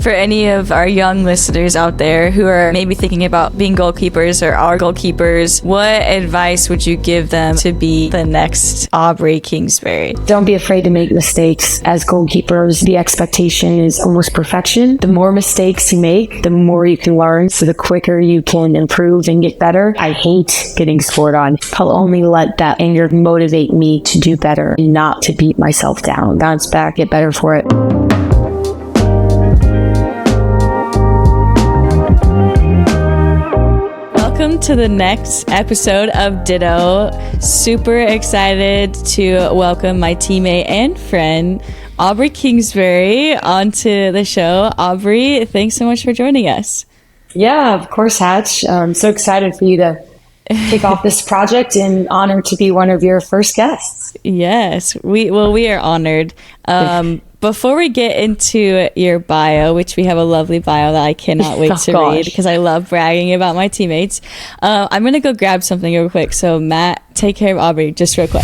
For any of our young listeners out there who are maybe thinking about being goalkeepers or are goalkeepers, what advice would you give them to be the next Aubrey Kingsbury? Don't be afraid to make mistakes. As goalkeepers, the expectation is almost perfection. The more mistakes you make, the more you can learn. So the quicker you can improve and get better. I hate getting scored on. I'll only let that anger motivate me to do better and not to beat myself down. Bounce back, get better for it. Welcome to the next episode of Ditto. Super excited to welcome my teammate and friend, Aubrey Kingsbury, onto the show. Aubrey, thanks so much for joining us. Yeah, of course, Hatch. I'm so excited for you to kick off this project and honored to be one of your first guests. Yes, we are honored. Before we get into your bio, which we have a lovely bio that I cannot wait to read because I love bragging about my teammates, I'm going to go grab something real quick. So Matt, take care of Aubrey just real quick.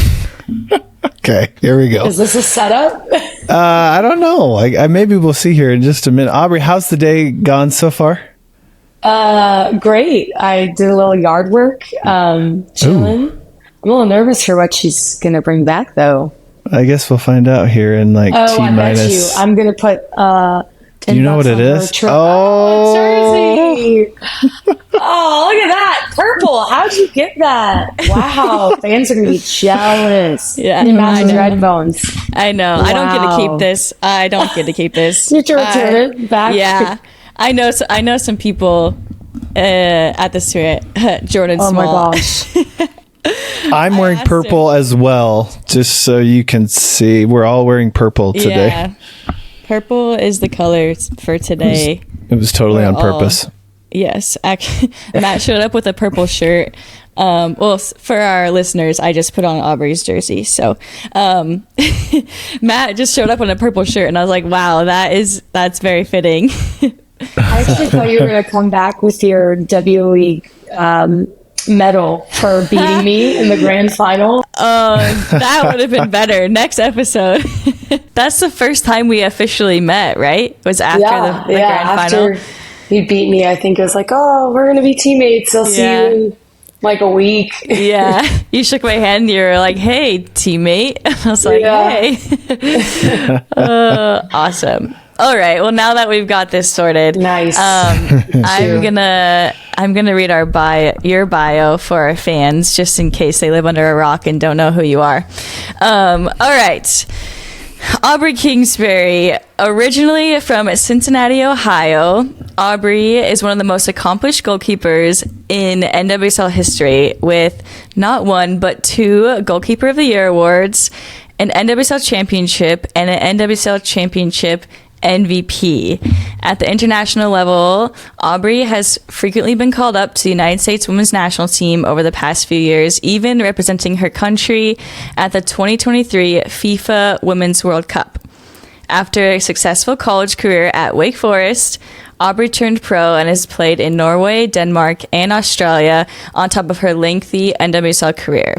Okay, here we go. Is this a setup? I don't know. I maybe we'll see here in just a minute. Aubrey, how's the day gone so far? Great. I did a little yard work, chilling. I'm a little nervous for what she's going to bring back, though. I guess we'll find out here in like T-minus. I bet you. I'm going to put... Do you know what it is? Jersey. Oh, look at that. Purple. How'd you get that? Wow. Fans are going to be jealous. Yeah. It matches red bones. I know. Wow. I don't get to keep this. You have to return it back. Yeah. I know some people at the Spirit. Jordan Small. Oh my gosh. I'm wearing purple as well, just so you can see. We're all wearing purple today. Yeah. Purple is the color for today. It was totally on purpose. Yes. Matt showed up with a purple shirt. Well, for our listeners, I just put on Aubrey's jersey. So Matt just showed up in a purple shirt, and I was like, wow, that's very fitting. I actually thought you were going to come back with your WWE medal for beating me in the grand final. That would have been better. Next episode. That's the first time we officially met, right? Was after the grand final. He beat me. I think it was like, oh, we're going to be teammates. I'll see you in like a week. Yeah. You shook my hand and you were like, hey, teammate. I was like, hey. Awesome. All right. Well, now that we've got this sorted, nice. I'm gonna read your bio for our fans, just in case they live under a rock and don't know who you are. All right. Aubrey Kingsbury, originally from Cincinnati, Ohio. Aubrey is one of the most accomplished goalkeepers in NWSL history, with not one but 2 Goalkeeper of the Year awards, an NWSL Championship, and an NWSL Championship MVP. At the international level, Aubrey has frequently been called up to the United States women's national team over the past few years, even representing her country at the 2023 FIFA Women's World Cup. After a successful college career at Wake Forest, Aubrey turned pro and has played in Norway, Denmark, and Australia on top of her lengthy NWSL career.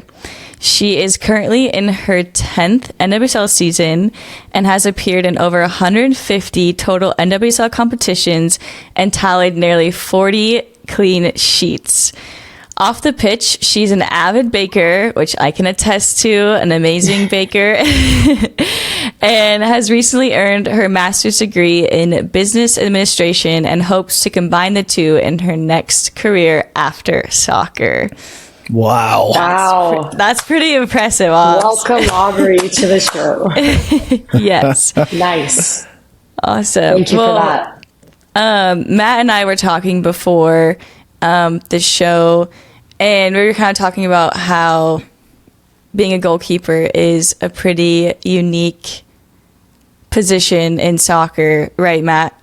She is currently in her 10th NWSL season and has appeared in over 150 total NWSL competitions and tallied nearly 40 clean sheets. Off the pitch, she's an avid baker, which I can attest to, an amazing baker, and has recently earned her master's degree in business administration and hopes to combine the two in her next career after soccer. Wow. That's pretty impressive. Welcome, Aubrey, to the show. Yes. Nice. Awesome. Thank you for that. Matt and I were talking before the show, and we were kind of talking about how being a goalkeeper is a pretty unique position in soccer, right, Matt?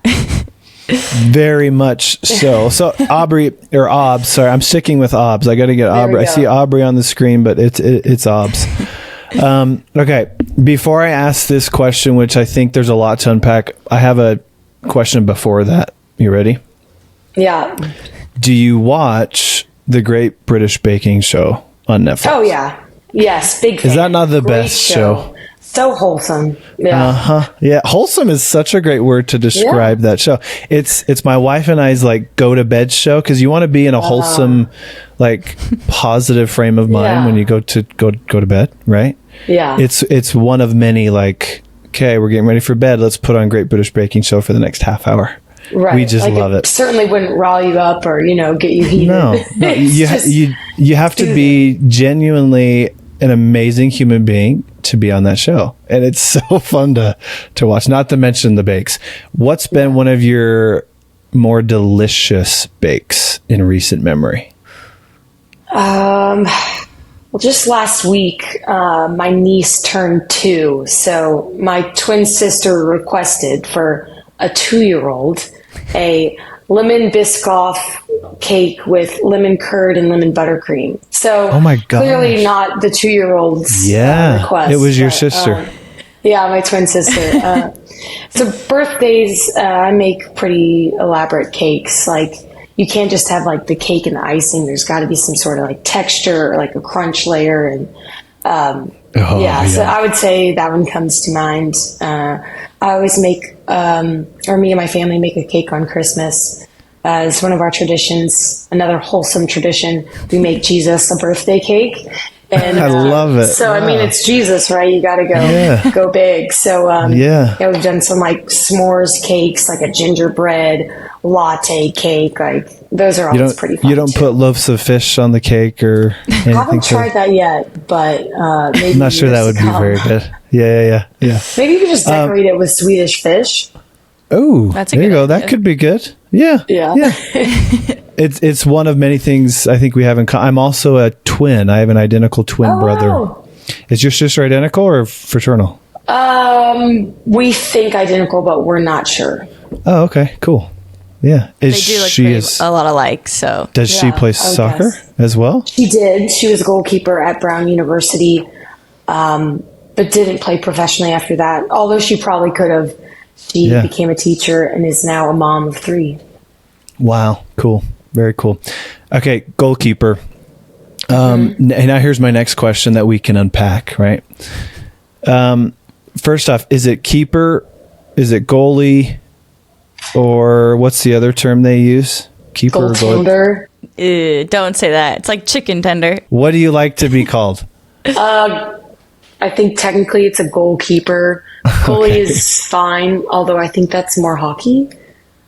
Very much so. So Aubrey, or Obs, sorry, I'm sticking with Obs. I got to get Aubrey. I see Aubrey on the screen, but it's Obs. Okay, before I ask this question, which I think there's a lot to unpack, I have a question before that. You ready? Yeah. Do you watch The Great British Baking Show on Netflix? Oh, yeah. Yes, big fan. Is that not the best show? So wholesome. Yeah. Yeah. Wholesome is such a great word to describe that show. It's my wife and I's like go to bed show, because you want to be in a wholesome, like positive frame of mind when you go to bed, right? Yeah. It's one of many, like, okay, we're getting ready for bed. Let's put on Great British Baking Show for the next half hour. Right. We just love it. Certainly wouldn't rile you up or, get you heated. No, you have to be genuinely an amazing human being to be on that show. And it's so fun to watch, not to mention the bakes. What's been one of your more delicious bakes in recent memory? Well, just last week, my niece turned 2. So my twin sister requested for a 2-year-old a lemon Biscoff cake with lemon curd and lemon buttercream. So oh my gosh. Clearly not the 2-year-old's request. It was your sister. Yeah, my twin sister. So birthdays, I make pretty elaborate cakes. Like, you can't just have like the cake and the icing. There's got to be some sort of like texture or like a crunch layer. And so I would say that one comes to mind. I always make, or me and my family make a cake on Christmas. It's one of our traditions, another wholesome tradition. We make Jesus a birthday cake. And I love it. So, I mean, it's Jesus, right? You got to go big. So, we've done some like s'mores cakes, like a gingerbread latte cake. Like, those are always pretty fun. You don't put loaves of fish on the cake or anything? I haven't tried that yet, but maybe. I'm not sure that would be very good. Yeah. Maybe you could just decorate it with Swedish fish. Oh, there you go. idea. That could be good. Yeah. It's one of many things I think we have in common. I'm also a twin. I have an identical twin brother. Is your sister identical or fraternal? We think identical, but we're not sure. Oh, okay, cool. Yeah, they do look a lot alike. So does she play soccer as well? She did. She was a goalkeeper at Brown University, but didn't play professionally after that. Although she probably could have. She became a teacher and is now a mom of 3. Wow. Cool. Very cool. Okay. Goalkeeper. And now here's my next question that we can unpack, right? First off, is it keeper? Is it goalie? Or what's the other term they use? Keeper or goalie? Don't say that. It's like chicken tender. What do you like to be called? I think technically it's a goalkeeper. Goalie is fine, although I think that's more hockey.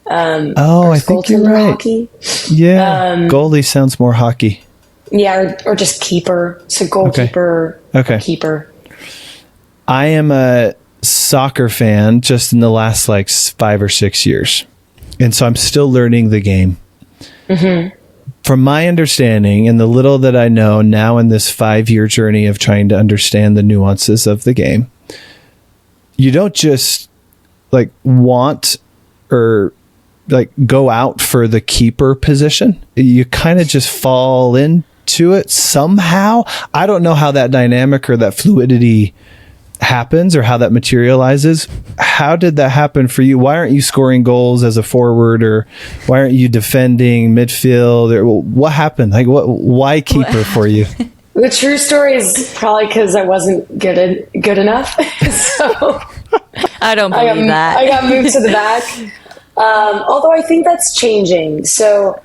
I think you're right. Hockey. Yeah, goalie sounds more hockey. Yeah, or just keeper. So goalkeeper, keeper. I am a soccer fan just in the last like 5 or 6 years. And so I'm still learning the game. Mm-hmm. From my understanding and the little that I know now in this 5-year journey of trying to understand the nuances of the game, you don't just like want or like go out for the keeper position. You kind of just fall into it somehow. I don't know how that dynamic or that fluidity happens or how that materializes. How did that happen for you? Why aren't you scoring goals as a forward, or why aren't you defending midfield, or what happened? Like why keeper for you? The true story is probably because I wasn't good enough. So I don't believe that. I got moved to the back. Although I think that's changing. So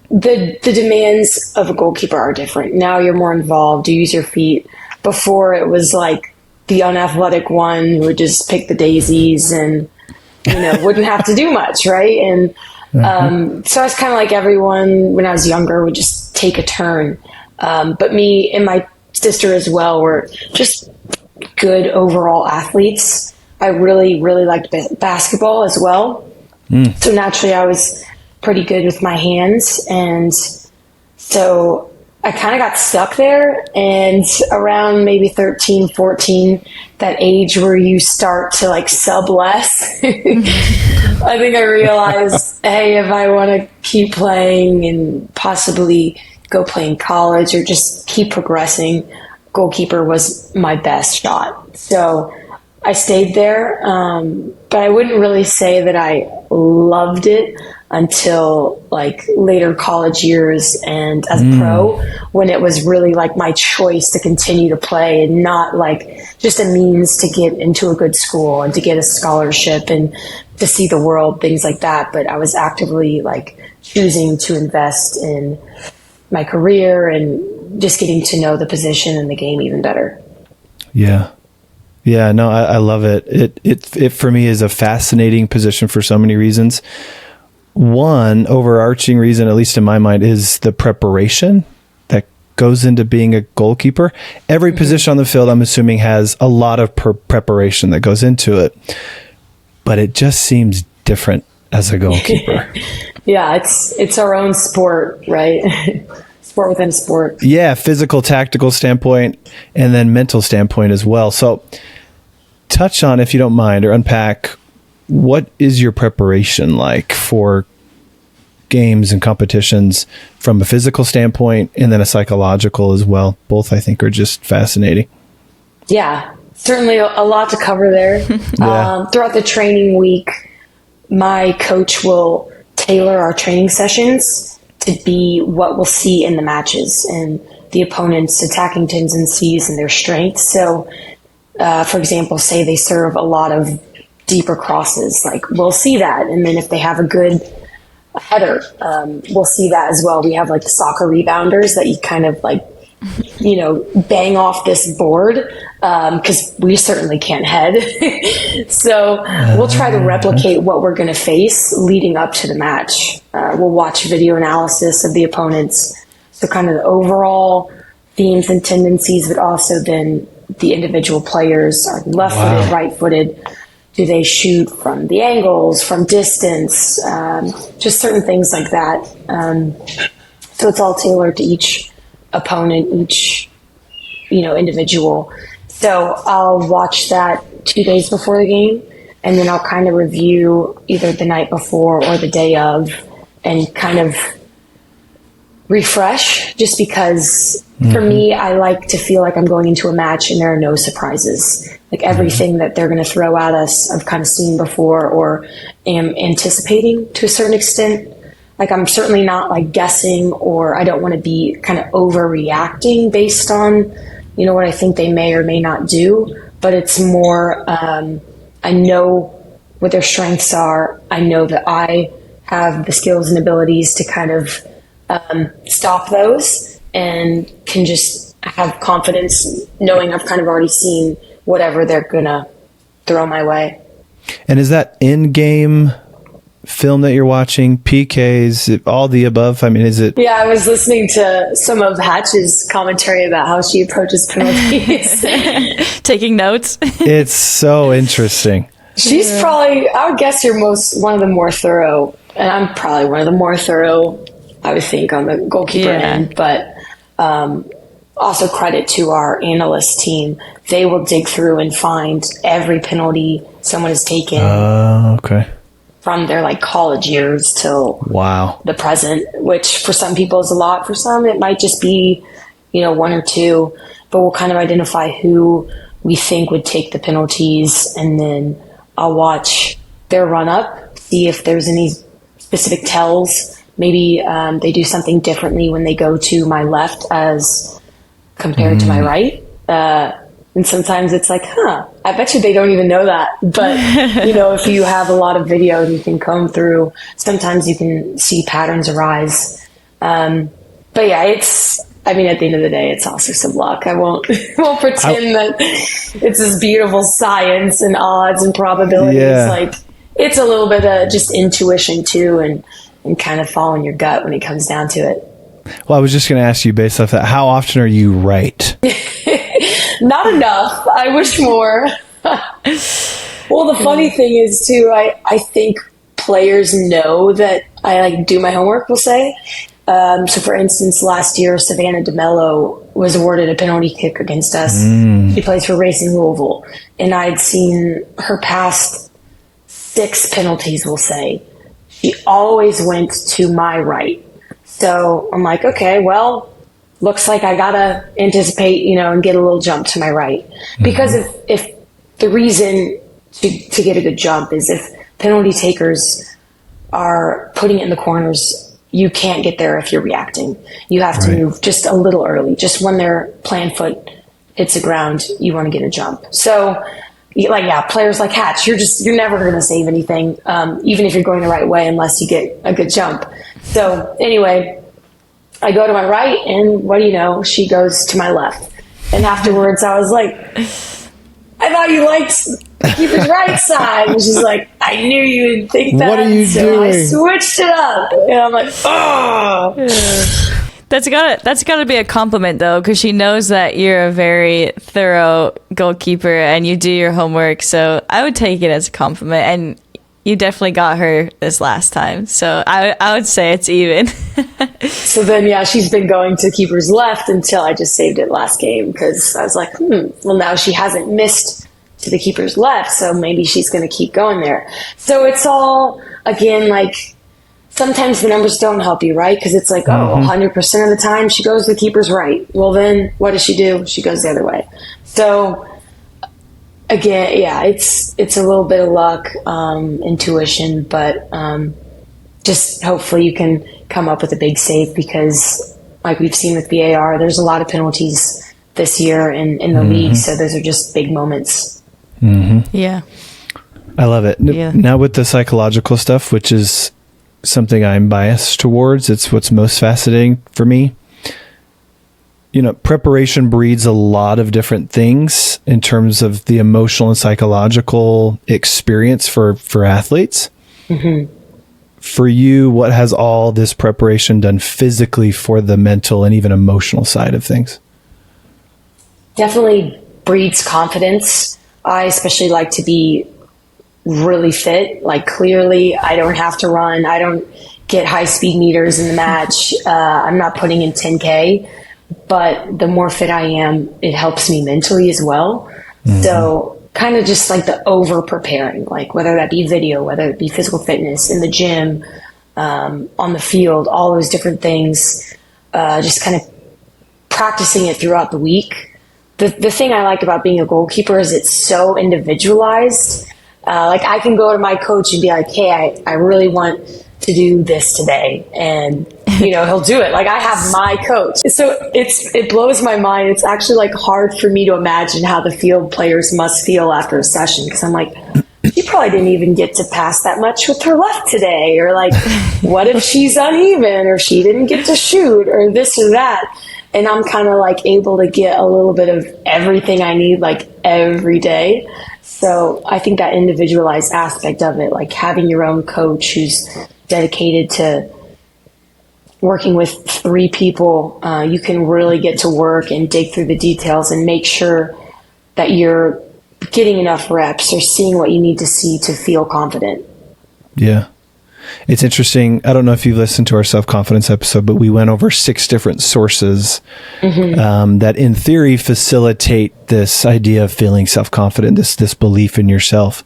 the demands of a goalkeeper are different. Now you're more involved. You use your feet. Before it was like the unathletic one who would just pick the daisies and, wouldn't have to do much. Right. And, so I was kind of like everyone when I was younger would just take a turn. But me and my sister as well were just good overall athletes. I really, really liked basketball as well. So naturally I was pretty good with my hands. And so I kind of got stuck there, and around maybe 13, 14, that age where you start to like sub less, I think I realized, hey, if I want to keep playing and possibly go play in college or just keep progressing, goalkeeper was my best shot. So I stayed there, but I wouldn't really say that I loved it. until like later college years and as a pro, when it was really like my choice to continue to play and not like just a means to get into a good school and to get a scholarship and to see the world, things like that. But I was actively like choosing to invest in my career and just getting to know the position and the game even better. Yeah. Yeah, no, I love it. It for me is a fascinating position for so many reasons. One overarching reason, at least in my mind, is the preparation that goes into being a goalkeeper. Every position on the field, I'm assuming, has a lot of preparation that goes into it, but it just seems different as a goalkeeper. Yeah, it's our own sport, right? Sport within sport. Yeah, physical, tactical standpoint, and then mental standpoint as well. So touch on, if you don't mind, or unpack, what is your preparation like for games and competitions from a physical standpoint and then a psychological as well? Both, I think, are just fascinating. Yeah, certainly a lot to cover there. Yeah. Throughout the training week, my coach will tailor our training sessions to be what we'll see in the matches and the opponent's attacking tendencies and their strengths. So, for example, say they serve a lot of deeper crosses, like we'll see that. And then if they have a good header, we'll see that as well. We have like soccer rebounders that you kind of like, bang off this board, because we certainly can't head. So we'll try to replicate what we're going to face leading up to the match. We'll watch video analysis of the opponents. So kind of the overall themes and tendencies, but also then the individual players. Are left-footed, right-footed? Do they shoot from the angles, from distance? Just certain things like that. So it's all tailored to each opponent, each individual. So I'll watch that 2 days before the game, and then I'll kind of review either the night before or the day of, and kind of refresh, just because for me, I like to feel like I'm going into a match and there are no surprises. Like everything that they're going to throw at us, I've kind of seen before or am anticipating to a certain extent. Like I'm certainly not like guessing, or I don't want to be kind of overreacting based on, what I think they may or may not do. But it's more, I know what their strengths are. I know that I have the skills and abilities to kind of stop those, and can just have confidence knowing I've kind of already seen whatever they're going to throw my way. And is that in-game film that you're watching, PKs, all the above? I mean, is it? Yeah, I was listening to some of Hatch's commentary about how she approaches penalties. Taking notes. It's so interesting. She's probably, I would guess you're one of the more thorough, and I'm probably one of the more thorough, I would think, on the goalkeeper end, but also credit to our analyst team. They will dig through and find every penalty someone has taken. Okay. From their like college years till the present, which for some people is a lot. For some, it might just be, one or two, but we'll kind of identify who we think would take the penalties. And then I'll watch their run up, see if there's any specific tells. Maybe they do something differently when they go to my left as compared to my right. And sometimes it's like, I bet you they don't even know that. But, if you have a lot of videos you can comb through, sometimes you can see patterns arise. But yeah, at the end of the day, it's also some luck. I won't pretend that it's this beautiful science and odds and probabilities. Yeah. Like, it's a little bit of just intuition too, and kind of following your gut when it comes down to it. Well, I was just going to ask you, based off that, how often are you right? Not enough. I wish more. Well, the funny thing is too, I think players know that I like do my homework, we'll say. So for instance, last year, Savannah DeMello was awarded a penalty kick against us. She plays for Racing Louisville, and I'd seen her past 6 penalties, we'll say. She always went to my right. So I'm like, okay, well, looks like I gotta anticipate, and get a little jump to my right. Because if the reason to get a good jump is if penalty takers are putting it in the corners, you can't get there if you're reacting. You have to move just a little early. Just when their plan foot hits the ground, you want to get a jump. So, players like Hatch, you're never going to save anything, even if you're going the right way, unless you get a good jump. So anyway, I go to my right, and what do you know? She goes to my left. And afterwards, I was like, I thought you liked the keeper's right side. And she's like, I knew you would think that. What are you doing? I switched it up. And I'm like, oh. That's gotta be a compliment, though, because she knows that you're a very thorough goalkeeper and you do your homework. So I would take it as a compliment. And you definitely got her this last time. So I would say it's even. So then, she's been going to keeper's left until I just saved it last game, because I was like, well, now she hasn't missed to the keeper's left, so maybe she's going to keep going there. So it's all, again, like, sometimes the numbers don't help you, right? Because it's like, 100% of the time she goes to the keeper's right. Well, then what does she do? She goes the other way. So again, it's a little bit of luck, intuition, but just hopefully you can come up with a big save, because like we've seen with VAR, there's a lot of penalties this year in the league, so those are just big moments. Yeah. I love it. Yeah. Now with the psychological stuff, which is something I'm biased towards, it's what's most fascinating for me. Preparation breeds a lot of different things in terms of the emotional and psychological experience for athletes. For you, what has all this preparation done physically for the mental and even emotional side of things? Definitely breeds confidence. I especially like to be really fit. Like, clearly, I don't have to run. I don't get high speed meters in the match. I'm not putting in 10K. But the more fit I am, it helps me mentally as well. So kind of just like the over preparing, like whether that be video, whether it be physical fitness in the gym, on the field, all those different things, just kind of practicing it throughout the week. The thing I like about being a goalkeeper is it's so individualized. Like, I can go to my coach and be like, hey, I really want to do this today. And, he'll do it. Like, I have my coach. So it blows my mind. It's actually like hard for me to imagine how the field players must feel after a session. Cause I'm like, she probably didn't even get to pass that much with her left today. Or like, what if she's uneven, or she didn't get to shoot, or this or that. And I'm kind of like able to get a little bit of everything I need, like, every day. So I think that individualized aspect of it, like having your own coach who's dedicated to working with 3 people, you can really get to work and dig through the details and make sure that you're getting enough reps or seeing what you need to see to feel confident. Yeah. It's interesting. I don't know if you've listened to our self-confidence episode, but we went over 6 different sources that in theory facilitate this idea of feeling self-confident, this belief in yourself.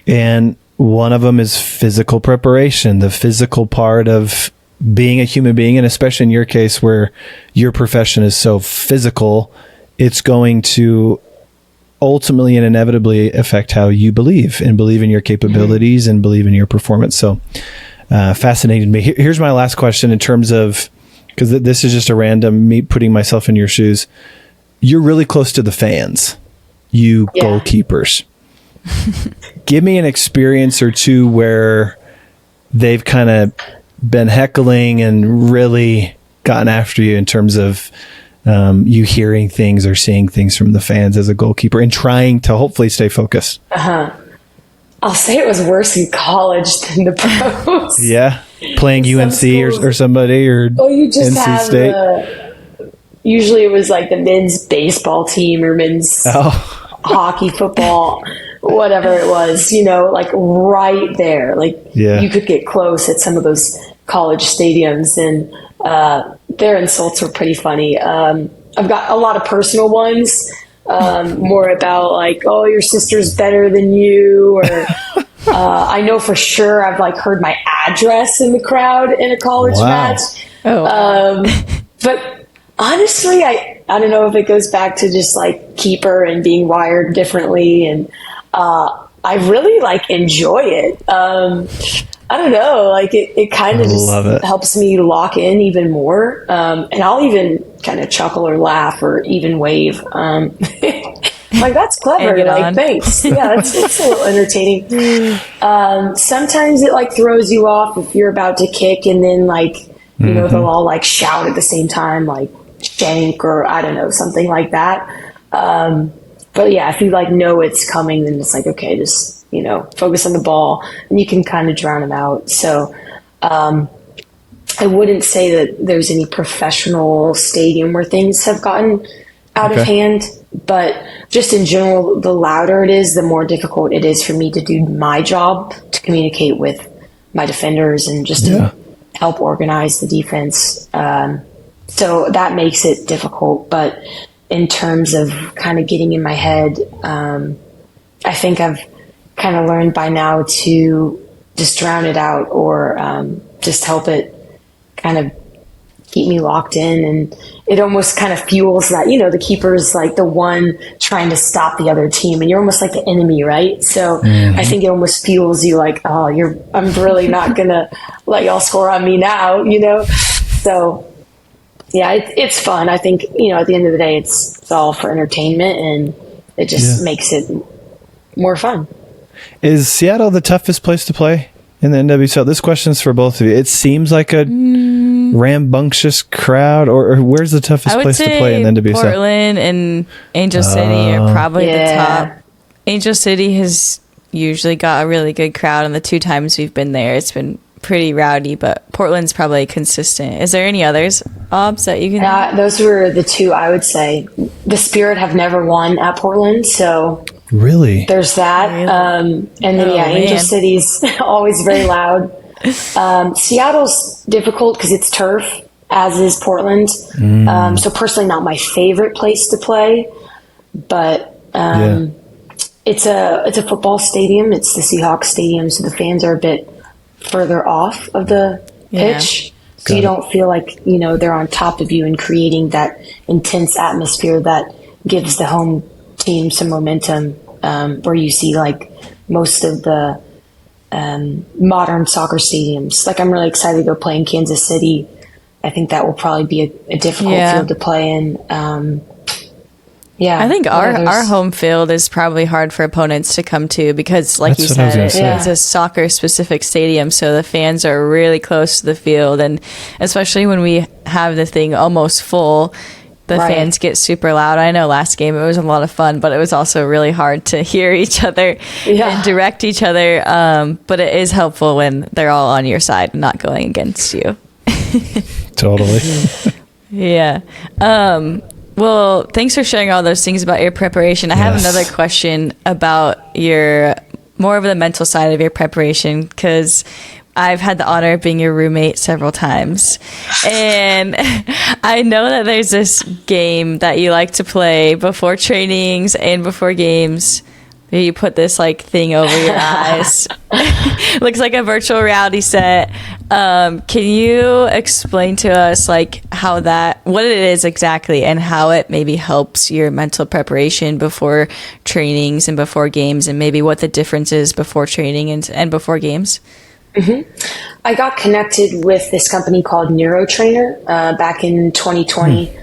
And one of them is physical preparation, the physical part of being a human being. And especially in your case where your profession is so physical, it's going to ultimately and inevitably affect how you believe in your capabilities and believe in your performance. So fascinated me. Here's my last question in terms of, because this is just a random me putting myself in your shoes. You're really close to the fans, you goalkeepers. Give me an experience or two where they've kind of been heckling and really gotten after you in terms of you hearing things or seeing things from the fans as a goalkeeper and trying to hopefully stay focused. I'll say it was worse in college than the pros. Yeah. Playing UNC or somebody, or you just NC State. Usually it was like the men's baseball team or men's hockey, football, whatever it was, like right there. Like you could get close at some of those college stadiums, and their insults were pretty funny. I've got a lot of personal ones, more about like, oh, your sister's better than you, or I know for sure I've like heard my address in the crowd in a college match. But honestly, I don't know if it goes back to just like keeper and being wired differently, and I really like enjoy it. I don't know, like it kind of just helps me lock in even more. And I'll even kind of chuckle or laugh or even wave. Like, that's clever. Like, thanks. Yeah, it's a little entertaining. Sometimes it like throws you off if you're about to kick and then like, you know, they'll all like shout at the same time, like shank or I don't know, something like that. But yeah, if you like know it's coming, then it's like, okay, just, you know, focus on the ball and you can kind of drown them out. So, I wouldn't say that there's any professional stadium where things have gotten out of hand, but just in general, the louder it is, the more difficult it is for me to do my job, to communicate with my defenders and just to help organize the defense. So that makes it difficult. But in terms of kind of getting in my head, I think I've kind of learned by now to just drown it out or just help it kind of keep me locked in. And it almost kind of fuels that, you know, the keeper's like the one trying to stop the other team and you're almost like the enemy, right? So I think it almost fuels you like, oh, I'm really not gonna let y'all score on me now, you know? So yeah, it's fun. I think, you know, at the end of the day, it's all for entertainment and it just makes it more fun. Is Seattle the toughest place to play in the NWSL? This question's for both of you. It seems like a rambunctious crowd, or where's the toughest place to play in the NWSL? Portland and Angel City are probably the top. Angel City has usually got a really good crowd, and the 2 times we've been there, it's been pretty rowdy, but Portland's probably consistent. Is there any others, Obs, that you can... those were the 2 I would say. The Spirit have never won at Portland, so... Really? There's that. And then, Angel City's always very loud. Seattle's difficult because it's turf, as is Portland. So personally, not my favorite place to play, but it's a football stadium. It's the Seahawks stadium, so the fans are a bit further off of the pitch. So you don't feel like, you know, they're on top of you and creating that intense atmosphere that gives the home team some momentum, where you see like most of the modern soccer stadiums. Like, I'm really excited to go play in Kansas City. I think that will probably be a difficult field to play in. I think our home field is probably hard for opponents to come to because, like you said, it's a soccer specific stadium, so the fans are really close to the field, and especially when we have the thing almost full, the fans get super loud. I know last game it was a lot of fun, but it was also really hard to hear each other and direct each other. But it is helpful when they're all on your side, not going against you. Totally. Well, thanks for sharing all those things about your preparation. I have another question about more of the mental side of your preparation, because I've had the honor of being your roommate several times. And I know that there's this game that you like to play before trainings and before games. You put this like thing over your eyes. Looks like a virtual reality set. Can you explain to us like what it is exactly and how it maybe helps your mental preparation before trainings and before games, and maybe what the difference is before training and before games? I got connected with this company called Neurotrainer back in 2020.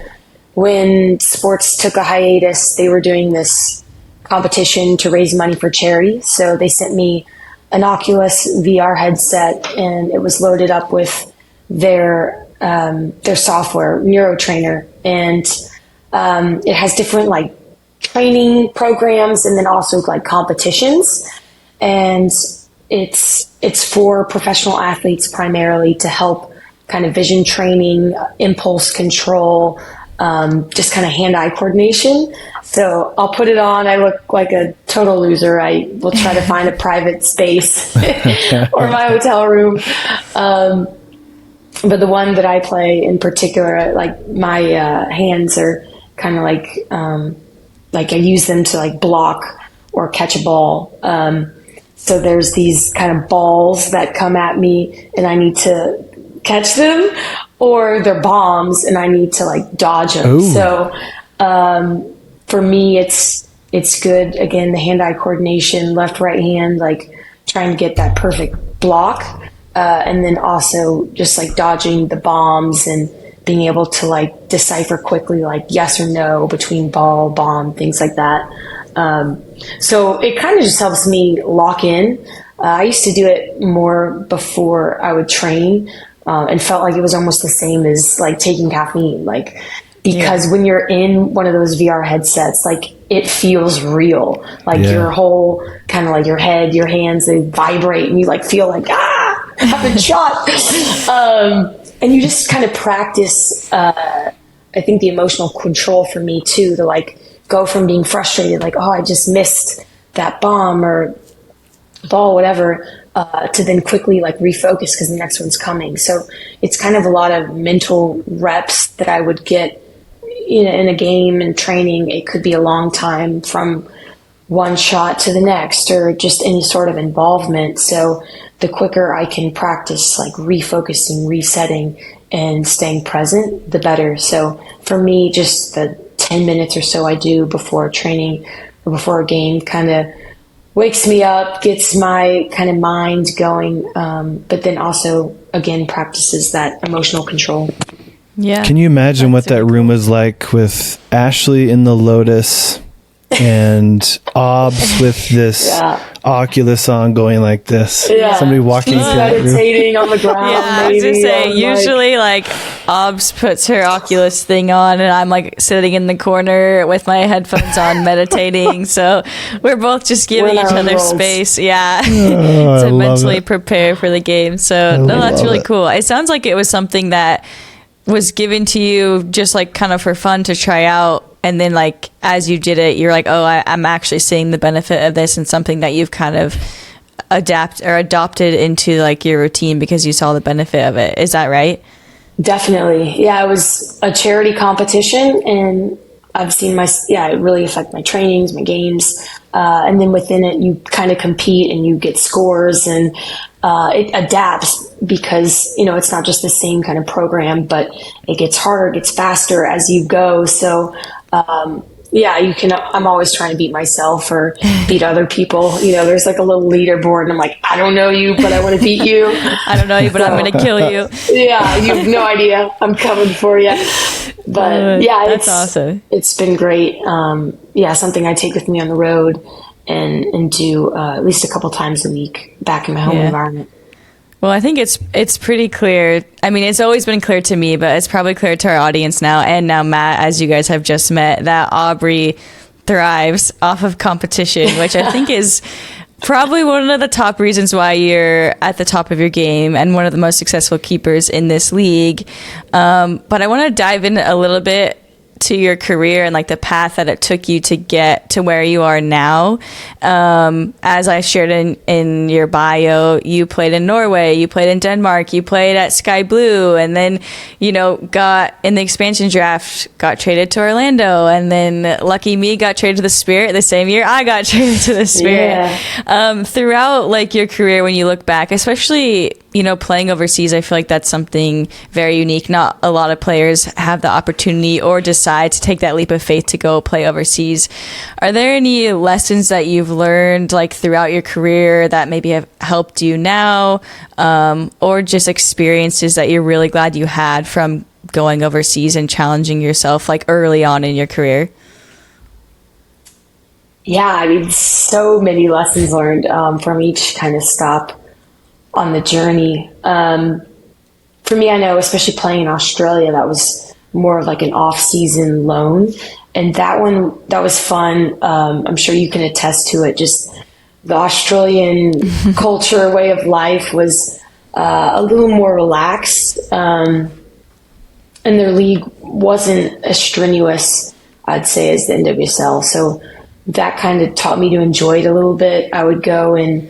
When sports took a hiatus, they were doing this competition to raise money for charity. So they sent me an Oculus VR headset, and it was loaded up with their software, Neurotrainer, and it has different like training programs and then also like competitions, and it's for professional athletes primarily to help kind of vision training, impulse control, just kind of hand-eye coordination. So I'll put it on. I look like a total loser. I will try to find a private space or my hotel room. But the one that I play in particular, like my hands are kind of like I use them to like block or catch a ball. So there's these kind of balls that come at me and I need to catch them, or they're bombs and I need to like dodge them. Ooh. So for me, it's good. Again, the hand-eye coordination, left, right hand, like trying to get that perfect block. And then also just like dodging the bombs and being able to like decipher quickly, like yes or no between ball, bomb, things like that. So it kind of just helps me lock in. I used to do it more before I would train, and felt like it was almost the same as like taking caffeine, like, because when you're in one of those VR headsets, like it feels real, like your whole kind of like your head, your hands, they vibrate and you like feel like, I've been shot. And you just kind of practice, I think the emotional control for me too, to like go from being frustrated, like, oh, I just missed that bomb or ball, whatever, to then quickly like refocus because the next one's coming. So it's kind of a lot of mental reps that I would get in a game and training. It could be a long time from one shot to the next or just any sort of involvement. So the quicker I can practice like refocusing, resetting, and staying present, the better. So for me, just the 10 minutes or so I do before training or before a game kind of wakes me up, gets my kind of mind going, but then also, again, practices that emotional control. Yeah. Can you imagine what that room was like with Ashley in the Lotus and Obs with this Oculus on going like this? Yeah. Somebody walking through that room. Meditating on the ground. Yeah, I was maybe, gonna say, usually like Obs puts her Oculus thing on and I'm like sitting in the corner with my headphones on meditating. So we're both just giving each other space. Yeah. To mentally prepare for the game. So no, that's really cool. It sounds like it was something that was given to you just like kind of for fun to try out. And then like, as you did it, you're like, oh, I'm actually seeing the benefit of this and something that you've kind of adopted into like your routine because you saw the benefit of it. Is that right? Definitely. Yeah. It was a charity competition and I've seen it really affect my trainings, my games. And then within it, you kind of compete and you get scores and it adapts because, it's not just the same kind of program, but it gets harder, it gets faster as you go. So, I'm always trying to beat myself or beat other people. There's like a little leaderboard and I'm like, I don't know you, but I want to beat you. I don't know you, but I'm going to kill you. Yeah. You have no idea. I'm coming for you. But that's awesome. It's been great. Something I take with me on the road and do at least a couple times a week back in my home environment. Well, I think it's pretty clear. I mean, it's always been clear to me, but it's probably clear to our audience now. And now, Matt, as you guys have just met, that Aubrey thrives off of competition, which I think is probably one of the top reasons why you're at the top of your game and one of the most successful keepers in this league. But I want to dive in a little bit to your career and like the path that it took you to get to where you are now. As I shared in your bio, you played in Norway, you played in Denmark, you played at Sky Blue, and then, got in the expansion draft, got traded to Orlando, and then lucky me got traded to the Spirit the same year I got traded to the Spirit. Yeah. Throughout like your career, when you look back, especially, playing overseas, I feel like that's something very unique. Not a lot of players have the opportunity or decide to take that leap of faith to go play overseas. Are there any lessons that you've learned like throughout your career that maybe have helped you now, or just experiences that you're really glad you had from going overseas and challenging yourself like early on in your career? Yeah, I mean, so many lessons learned from each kind of stop on the journey. For me, I know, especially playing in Australia, that was more of like an off-season loan. And that was fun. I'm sure you can attest to it. Just the Australian culture, way of life was a little more relaxed. And their league wasn't as strenuous, I'd say, as the NWSL. So that kind of taught me to enjoy it a little bit. I would go and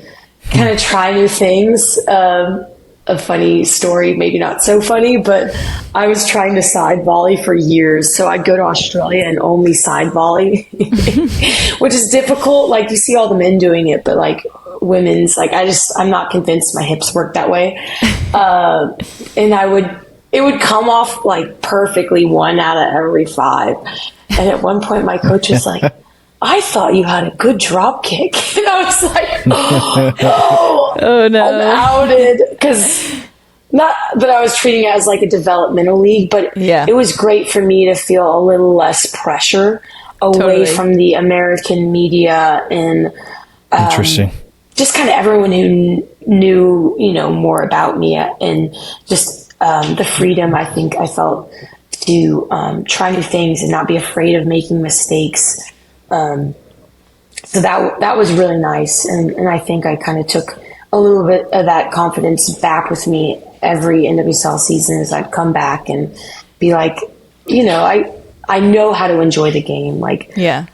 kind of try new things. A funny story, maybe not so funny, but I was trying to side volley for years. So I'd go to Australia and only side volley, which is difficult. Like you see all the men doing it, but like women's, like I'm not convinced my hips work that way. And it would come off like perfectly 1 out of every 5. And at one point my coach was like, I thought you had a good drop kick. And I was like, oh no. I'm outed. because not that I was treating it as like a developmental league, but Yeah. it was great for me to feel a little less pressure away Totally. from the American media and Interesting. just kind of everyone who knew, more about me, and just the freedom I think I felt to try new things and not be afraid of making mistakes. So that was really nice, and I think I kind of took a little bit of that confidence back with me every NWSL season as I'd come back and be like, I know how to enjoy the game. Like, Yeah.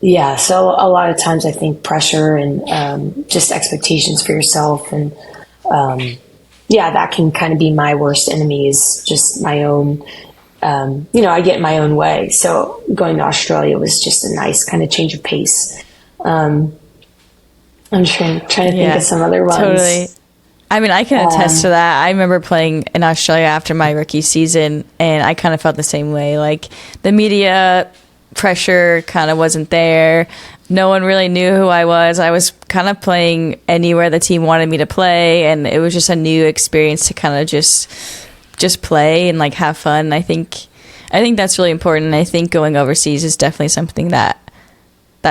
yeah. So a lot of times I think pressure and just expectations for yourself, and that can kind of be my worst enemy, is just my own. I get in my own way. So going to Australia was just a nice kind of change of pace. I'm trying to think of some other ones. Totally. I mean, I can attest to that. I remember playing in Australia after my rookie season, and I kind of felt the same way. Like, the media pressure kind of wasn't there. No one really knew who I was. I was kind of playing anywhere the team wanted me to play, and it was just a new experience to kind of just play and like have fun. I think that's really important. I think going overseas is definitely something that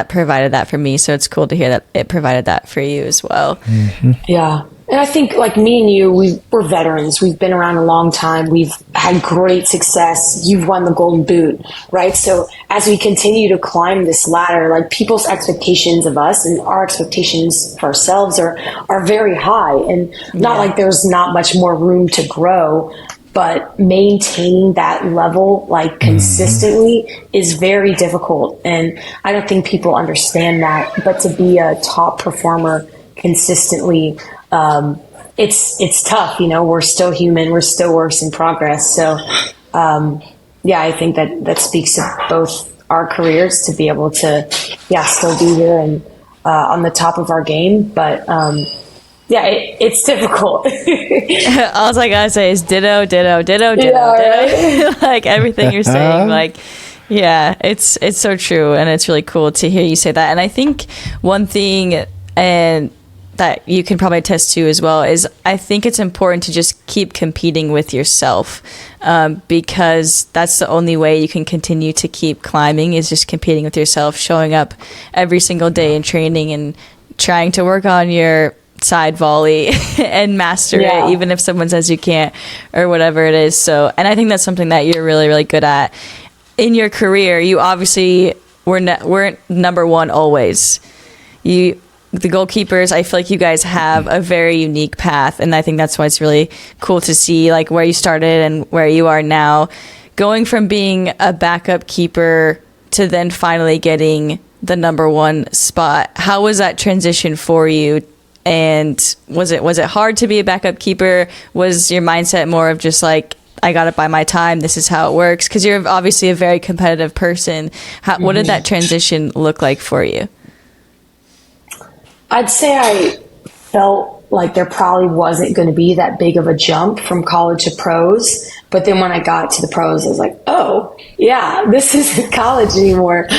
provided that for me. So it's cool to hear that it provided that for you as well. Mm-hmm. Yeah. And I think, like me and you, we're veterans. We've been around a long time. We've had great success. You've won the Golden Boot, right? So as we continue to climb this ladder, like, people's expectations of us and our expectations for ourselves are very high. And not like there's not much more room to grow, but maintaining that level, like, consistently is very difficult. And I don't think people understand that. But to be a top performer consistently, it's tough. We're still human. We're still works in progress. So, I think that speaks to both our careers, to be able to, still be here and on the top of our game. But it's difficult. All I gotta say is ditto, ditto, ditto, ditto, ditto. Right? Like, everything you're saying, like, yeah, it's so true, and it's really cool to hear you say that. And I think one thing, and that you can probably attest to as well, is I think it's important to just keep competing with yourself, because that's the only way you can continue to keep climbing, is just competing with yourself, showing up every single day in training and trying to work on your side volley and master it, even if someone says you can't or whatever it is. So, and I think that's something that you're really, really good at in your career. You obviously weren't number one always. The goalkeepers, I feel like you guys have a very unique path, and I think that's why it's really cool to see, like, where you started and where you are now, going from being a backup keeper to then finally getting the number one spot. How was that transition for you? And was it hard to be a backup keeper? Was your mindset more of just like, I got to buy my time, this is how it works? Because you're obviously a very competitive person. What did that transition look like for you? I'd say I felt like there probably wasn't going to be that big of a jump from college to pros. But then when I got to the pros, I was like, oh, yeah, this isn't college anymore.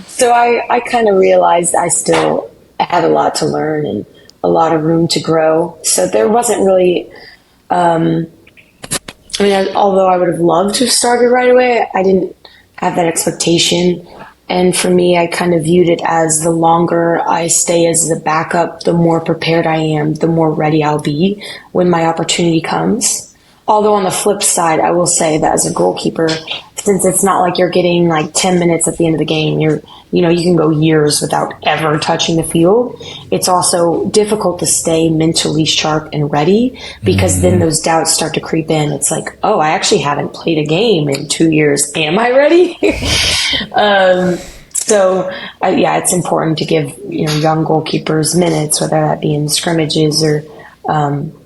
So I kind of realized I still had a lot to learn and a lot of room to grow. So there wasn't really, although I would have loved to have started right away, I didn't have that expectation. And for me, I kind of viewed it as the longer I stay as the backup, the more prepared I am, the more ready I'll be when my opportunity comes. Although on the flip side, I will say that as a goalkeeper, since it's not like you're getting like 10 minutes at the end of the game, you can go years without ever touching the field. It's also difficult to stay mentally sharp and ready, because then those doubts start to creep in. It's like, oh, I actually haven't played a game in 2 years. Am I ready? It's important to give young goalkeepers minutes, whether that be in scrimmages or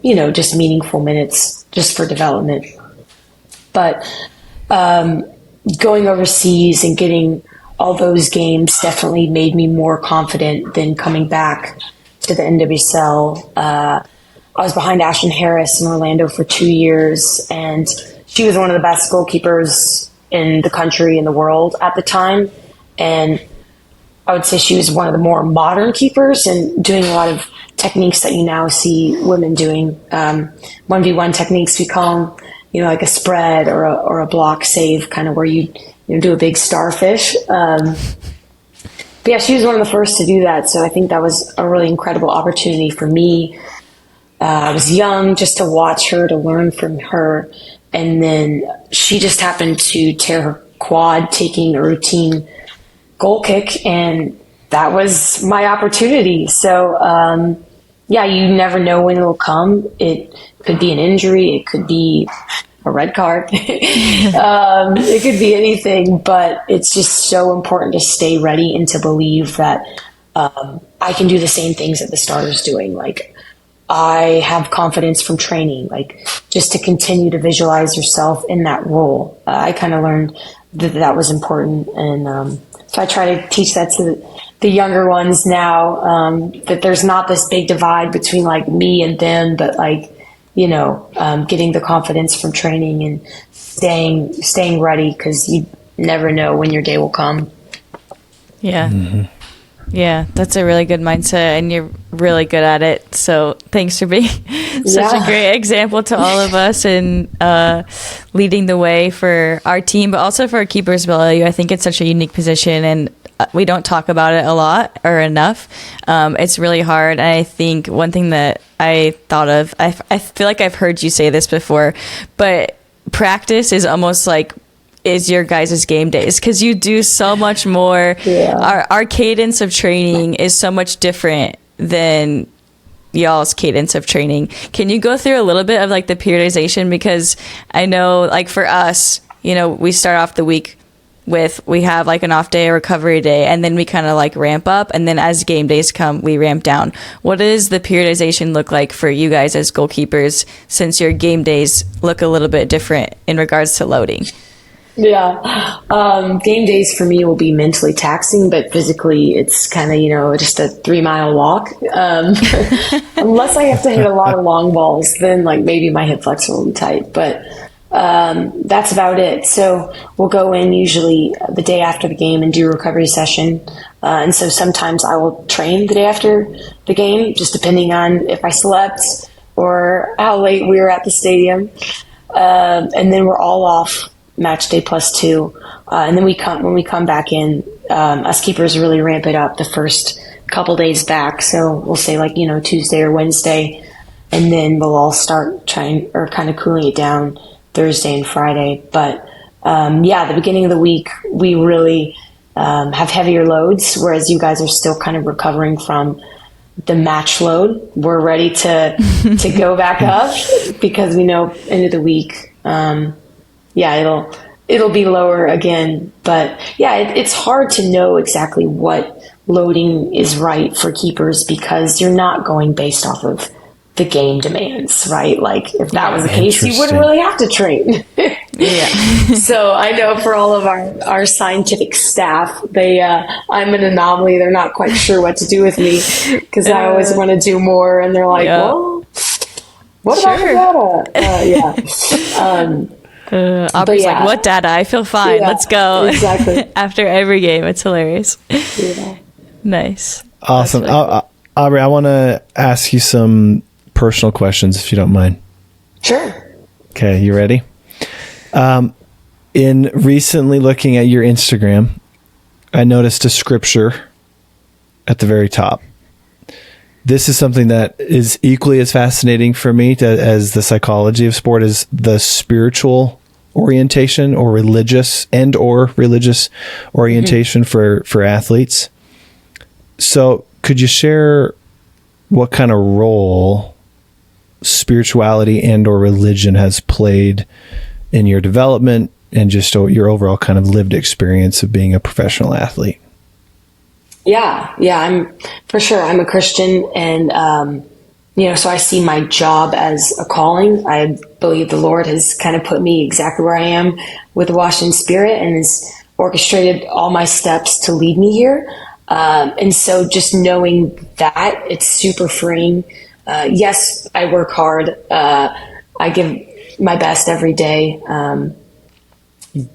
just meaningful minutes just for development. But going overseas and getting all those games definitely made me more confident than coming back to the NWSL. I was behind Ashton Harris in Orlando for 2 years, and she was one of the best goalkeepers in the country, in the world at the time. And I would say she was one of the more modern keepers and doing a lot of techniques that you now see women doing. 1v1 techniques, we call them, like a spread or a block save, kind of where you do a big starfish. But yeah, she was one of the first to do that. So I think that was a really incredible opportunity for me. I was young, just to watch her, to learn from her. And then she just happened to tear her quad taking a routine goal kick, and that was my opportunity. So yeah, you never know when it'll come. It could be an injury, it could be a red card, it could be anything, but it's just so important to stay ready and to believe that I can do the same things that the starter's doing. Like, I have confidence from training, like just to continue to visualize yourself in that role. I kind of learned that was important, and so I try to teach that to the younger ones now, that there's not this big divide between like me and them, but like, getting the confidence from training and staying ready, because you never know when your day will come. Yeah. Mm-hmm. Yeah, that's a really good mindset, and you're really good at it. So thanks for being such a great example to all of us, and leading the way for our team, but also for our keepers below you. I think it's such a unique position, and we don't talk about it a lot or enough. It's really hard. And I think one thing that I thought of, I feel like I've heard you say this before, but practice is almost like is your guys' game days, because you do so much more. Our cadence of training is so much different than y'all's cadence of training. Can you go through a little bit of like the periodization? Because I know, like, for us, we start off the week with, we have like an off day, a recovery day, and then we kind of like ramp up, and then as game days come, we ramp down. What does the periodization look like for you guys as goalkeepers, since your game days look a little bit different in regards to loading? Yeah. Game days for me will be mentally taxing, but physically it's kind of, just a 3-mile walk. Unless I have to hit a lot of long balls, then like maybe my hip flexor will be tight, but that's about it. So we'll go in usually the day after the game and do a recovery session. And so sometimes I will train the day after the game, just depending on if I slept or how late we were at the stadium. And then we're all off match day +2. And then when we come back in, us keepers really ramp it up the first couple days back. So we'll say like, Tuesday or Wednesday, and then we'll all start trying or kind of cooling it down Thursday and Friday. But the beginning of the week, we really have heavier loads, whereas you guys are still kind of recovering from the match load. We're ready to go back up, because we know end of the week, it'll be lower again. But it's hard to know exactly what loading is right for keepers, because you're not going based off of the game demands, right? Like, if that was the case, you wouldn't really have to train. So I know for all of our scientific staff, I'm an anomaly. They're not quite sure what to do with me, because I always want to do more, and they're like, well, what about data? Aubrey's like, what data? I feel fine. Let's go. Exactly. After every game. It's hilarious. Nice. Awesome. Really cool. Aubrey, I want to ask you some personal questions, if you don't mind. Sure. Okay, you ready? In recently looking at your Instagram, I noticed a scripture at the very top. This is something that is equally as fascinating for me as the psychology of sport, is the spiritual orientation or religious orientation for athletes. So could you share what kind of role spirituality and or religion has played in your development and just your overall kind of lived experience of being a professional athlete? Yeah, I'm a Christian, and so I see my job as a calling. I believe the Lord has kind of put me exactly where I am with the Washington Spirit, and has orchestrated all my steps to lead me here. And so just knowing that, it's super freeing. Yes, I work hard. I give my best every day.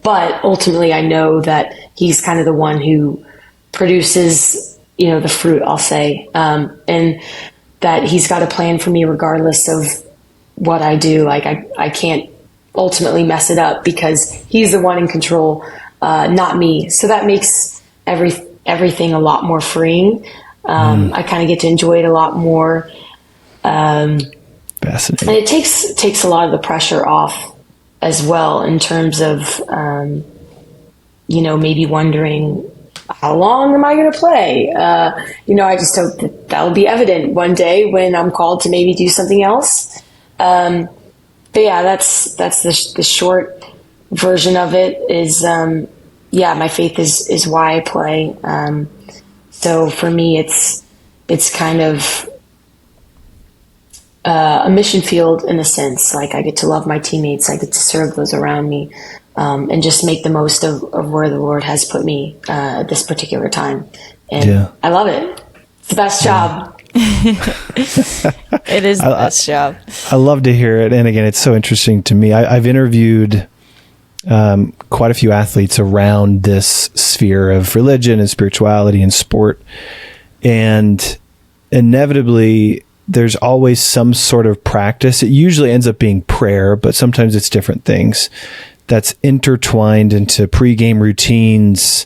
But ultimately I know that He's kind of the one who produces, the fruit, I'll say, and that he's got a plan for me regardless of what I do. Like I can't ultimately mess it up because he's the one in control, not me. So that makes everything a lot more freeing. I kind of get to enjoy it a lot more. Fascinating. And it takes a lot of the pressure off as well, in terms of, maybe wondering, how long am I going to play? I just hope that will be evident one day when I'm called to maybe do something else. But yeah, that's the short version of it is, my faith is why I play. So for me, it's kind of a mission field in a sense. Like I get to love my teammates, I get to serve those around me, and just make the most of where the Lord has put me at this particular time. And I love it. It's the best job. It is the best job. I love to hear it. And again, it's so interesting to me. I've interviewed quite a few athletes around this sphere of religion and spirituality and sport. And inevitably, there's always some sort of practice. It usually ends up being prayer, but sometimes it's different things that's intertwined into pre-game routines,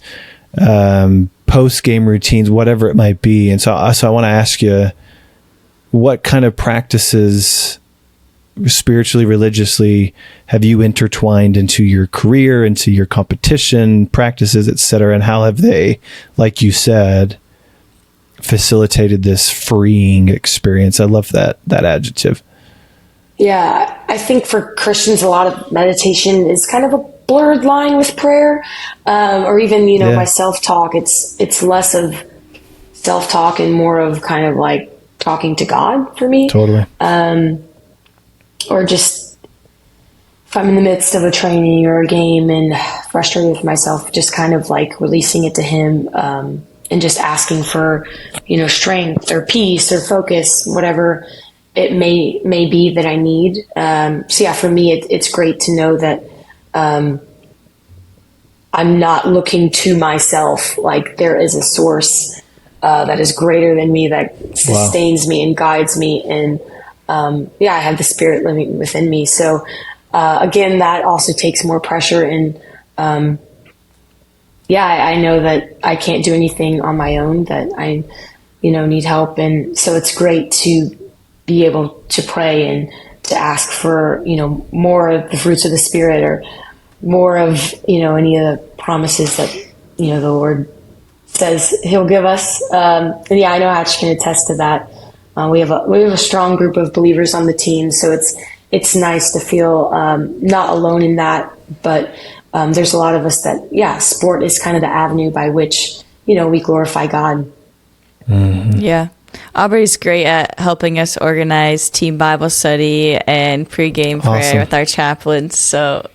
post-game routines, whatever it might be. And so I want to ask you, what kind of practices spiritually, religiously have you intertwined into your career, into your competition practices, et cetera? And how have they, like you said, facilitated this freeing experience? I love that adjective. Yeah, I think for Christians, a lot of meditation is kind of a blurred line with prayer, or even my self-talk. It's less of self-talk and more of kind of like talking to God for me. Totally. Or just if I'm in the midst of a training or a game and frustrated with myself, just kind of like releasing it to Him, and just asking for, strength or peace or focus, whatever it may be that I need. So yeah, for me, it's great to know that I'm not looking to myself. Like there is a source that is greater than me, that sustains me and guides me. And I have the Spirit living within me. So again, that also takes more pressure. And I know that I can't do anything on my own, that I, need help. And so it's great to be able to pray and to ask for, more of the fruits of the Spirit, or more of, any of the promises that, the Lord says He'll give us. And I know Hatch can attest to that. We have a strong group of believers on the team. So it's nice to feel not alone in that, but there's a lot of us that, sport is kind of the avenue by which, we glorify God. Mm-hmm. Yeah. Aubrey's great at helping us organize team Bible study and pregame prayer with our chaplains. So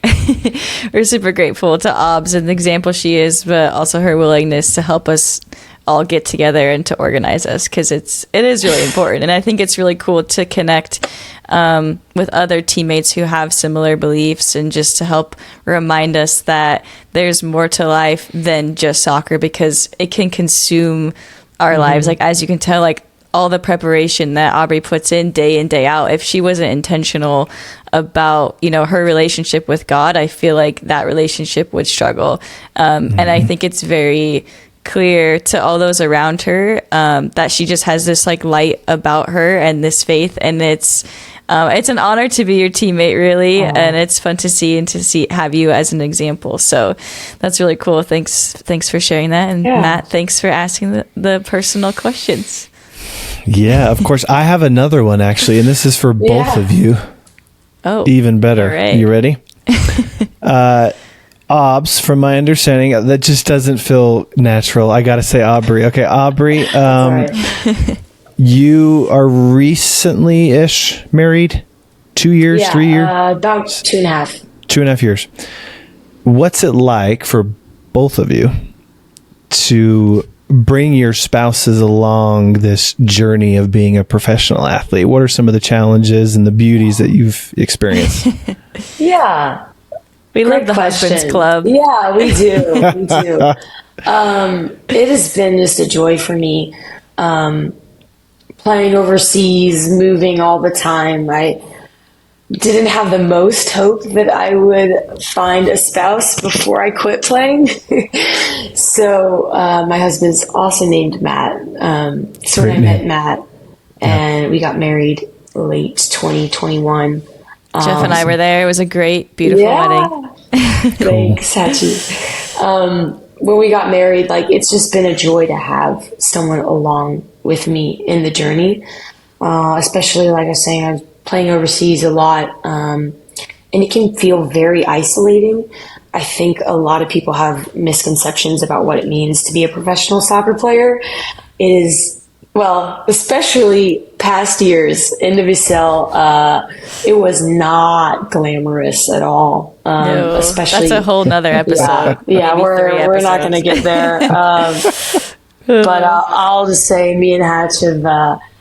we're super grateful to Obs and the example she is, but also her willingness to help us all get together and to organize us, because it is really important. And I think it's really cool to connect with other teammates who have similar beliefs, and just to help remind us that there's more to life than just soccer, because it can consume our lives. Like, as you can tell, like all the preparation that Aubrey puts in day out, if she wasn't intentional about, her relationship with God, I feel like that relationship would struggle. And I think it's very clear to all those around her that she just has this like light about her and this faith, and it's an honor to be your teammate, really. And it's fun to see and to have you as an example. So that's really cool. Thanks for sharing that. And Matt, thanks for asking the personal questions. Yeah, of course. I have another one, actually, and this is for both of you. Oh, even better. Right. You ready? Obs, from my understanding, that just doesn't feel natural. I got to say Aubrey. Okay, Aubrey, you are recently-ish married? 2 years, 3 years? About 2.5. 2.5 years. What's it like for both of you to bring your spouses along this journey of being a professional athlete? What are some of the challenges and the beauties that you've experienced? Yeah. We love the Husbands Club. Yeah, we do. We do. It has been just a joy for me. Playing overseas, moving all the time. I didn't have the most hope that I would find a spouse before I quit playing. So my husband's also named Matt. So when I met Matt and we got married late 2021. Jeff and I were there. It was a great, beautiful wedding. Thanks, Hachi. When we got married, like, it's just been a joy to have someone along with me in the journey. Especially, like I was saying, I was playing overseas a lot, and it can feel very isolating. I think a lot of people have misconceptions about what it means to be a professional soccer player. It is, well, especially past years, NWSL, it was not glamorous at all. No, Especially, that's a whole nother episode. Yeah, we're not going to get there. But I'll just say, me and Hatch have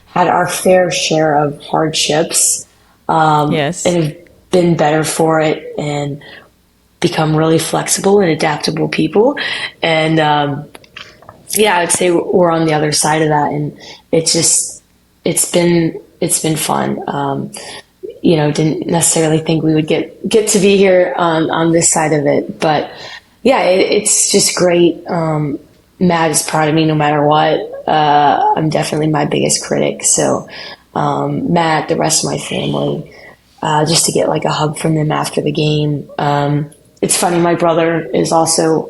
had our fair share of hardships, Yes. and have been better for it and become really flexible and adaptable people. And I'd say we're on the other side of that, and it's been fun. Didn't necessarily think we would get to be here on this side of it, but it's just great. Matt is proud of me no matter what. I'm definitely my biggest critic. So, Matt, the rest of my family, just to get like a hug from them after the game. It's funny. My brother is also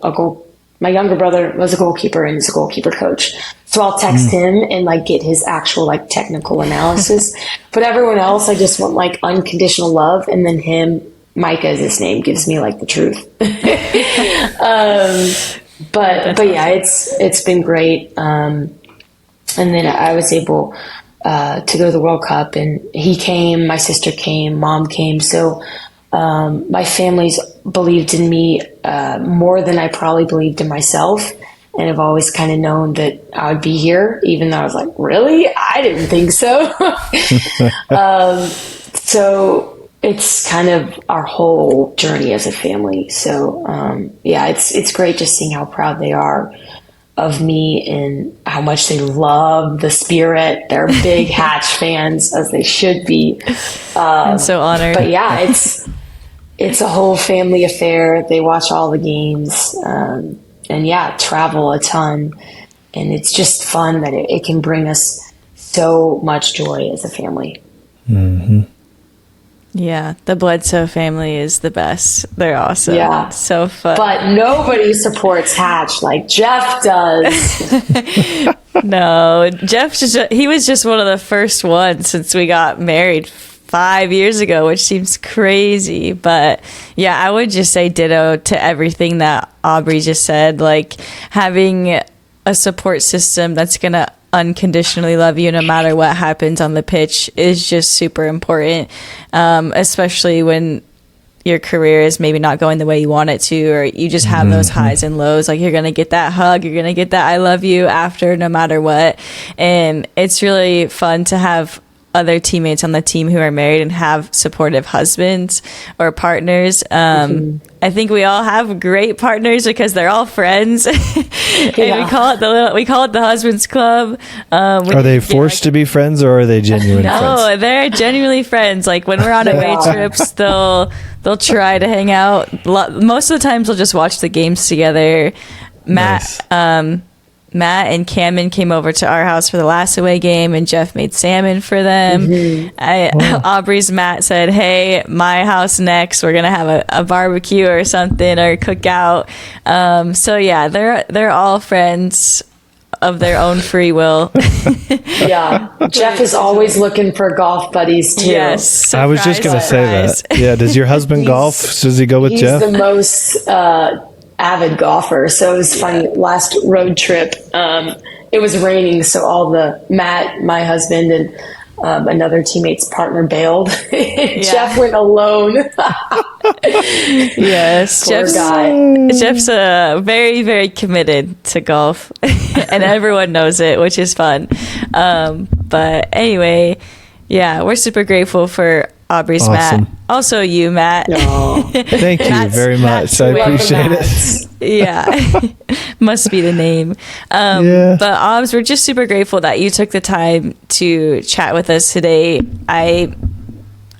my younger brother was a goalkeeper and is a goalkeeper coach. So I'll text him and like get his actual like technical analysis. But everyone else, I just want like unconditional love. And then him, Micah is his name, gives me like the truth. But yeah, it's been great. And then I was able to go to the World Cup, and he came, my sister came, mom came. So my family's believed in me more than I probably believed in myself, and I've always kind of known that I would be here, even though I was like, really? I didn't think so. So it's kind of our whole journey as a family. So it's great just seeing how proud they are of me and how much they love the Spirit. They're big Hatch fans, as they should be. I'm so honored. But yeah, it's a whole family affair. They watch all the games, and travel a ton. And it's just fun that it can bring us so much joy as a family. Mm-hmm. Yeah, the Bledsoe family is the best. They're awesome. Yeah. So fun. But nobody supports Hatch like Jeff does. No, he was just one of the first ones since we got married 5 years ago, which seems crazy. But yeah, I would just say ditto to everything that Aubrey just said. Like, having a support system that's going to unconditionally love you no matter what happens on the pitch is just super important, especially when your career is maybe not going the way you want it to, or you just have those highs and lows. Like, you're going to get that hug, you're going to get that I love you after, no matter what. And it's really fun to have other teammates on the team who are married and have supportive husbands or partners. I think we all have great partners because they're all friends. And we call it the husbands club. Are they forced to be friends, or are they genuine friends? No, they're genuinely friends. Like, when we're on away trips, they'll try to hang out. Most of the times they'll just watch the games together. Matt and Cameron came over to our house for the last away game, and Jeff made salmon for them. Aubrey's Matt said, hey, my house next, we're going to have a barbecue or something, or cookout. So yeah, they're all friends of their own free will. Yeah. Jeff is always looking for golf buddies too. Yes. Surprise, I was just going to say that. Yeah. Does your husband golf? Does he go with Jeff? He's the most avid golfer. So it was funny. Last road trip, it was raining, so Matt, my husband, and another teammate's partner bailed. Jeff went alone. Yes, Jeff's very, very committed to golf, and everyone knows it, which is fun. But anyway, yeah, we're super grateful for Aubrey's Awesome. Matt. Also you, Matt. Thank you very much. I appreciate it. Yeah. Must be the name. Yeah. But Obs, we're just super grateful that you took the time to chat with us today. I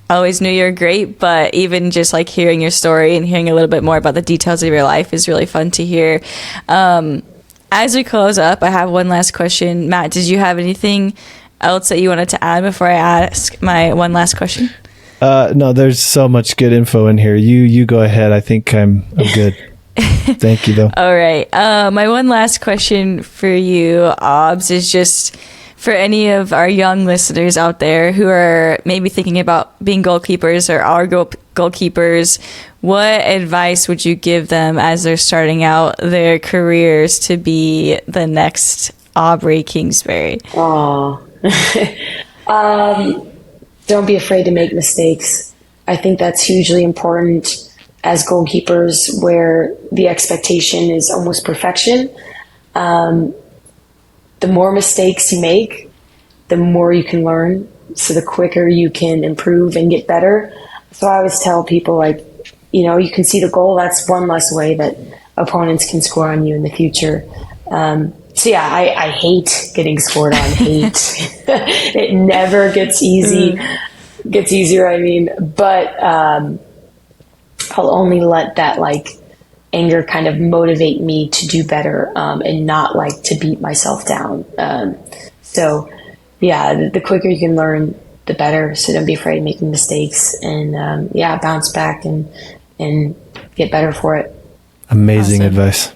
always knew you're great, but even just like hearing your story and hearing a little bit more about the details of your life is really fun to hear. As we close up, I have one last question. Matt, did you have anything else that you wanted to add before I ask my one last question? No, there's so much good info in here. You go ahead. I think I'm good. Thank you, though. All right. My one last question for you, Obs, is just for any of our young listeners out there who are maybe thinking about being goalkeepers or are goalkeepers, what advice would you give them as they're starting out their careers to be the next Aubrey Kingsbury? Don't be afraid to make mistakes. I think that's hugely important as goalkeepers, where the expectation is almost perfection. The more mistakes you make, the more you can learn. So the quicker you can improve and get better. So I always tell people, like, you can see the goal. That's one less way that opponents can score on you in the future. So yeah, I hate getting scored on. Hate. It never gets easy. Gets easier, I mean. But I'll only let that anger kind of motivate me to do better, and not to beat myself down. So yeah, the quicker you can learn, the better. So don't be afraid of making mistakes, and bounce back and get better for it. Amazing Awesome. advice.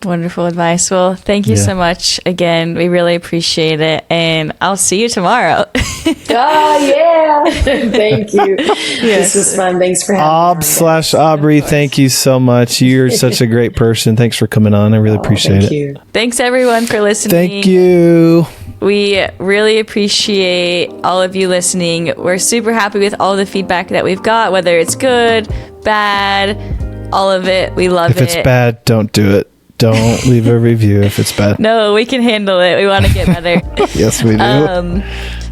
Wonderful advice. Well, thank you so much again. We really appreciate it, and I'll see you tomorrow. Yeah. Thank you. This was fun. Thanks for having me. Aubrey, thank you so much. You're such a great person. Thanks for coming on. I really appreciate it. You. Thanks everyone for listening. Thank you. We really appreciate all of you listening. We're super happy with all the feedback that we've got, whether it's good, bad, all of it. We love it. If it's bad, don't do it. Don't leave a review if it's bad. No, we can handle it. We want to get better. Yes, we do.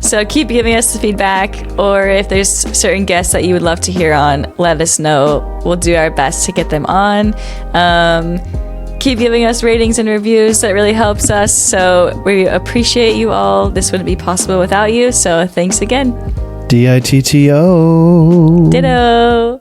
So keep giving us the feedback, or if there's certain guests that you would love to hear on, let us know. We'll do our best to get them on. Keep giving us ratings and reviews. That really helps us. So we appreciate you all. This wouldn't be possible without you. So thanks again. Ditto. Ditto.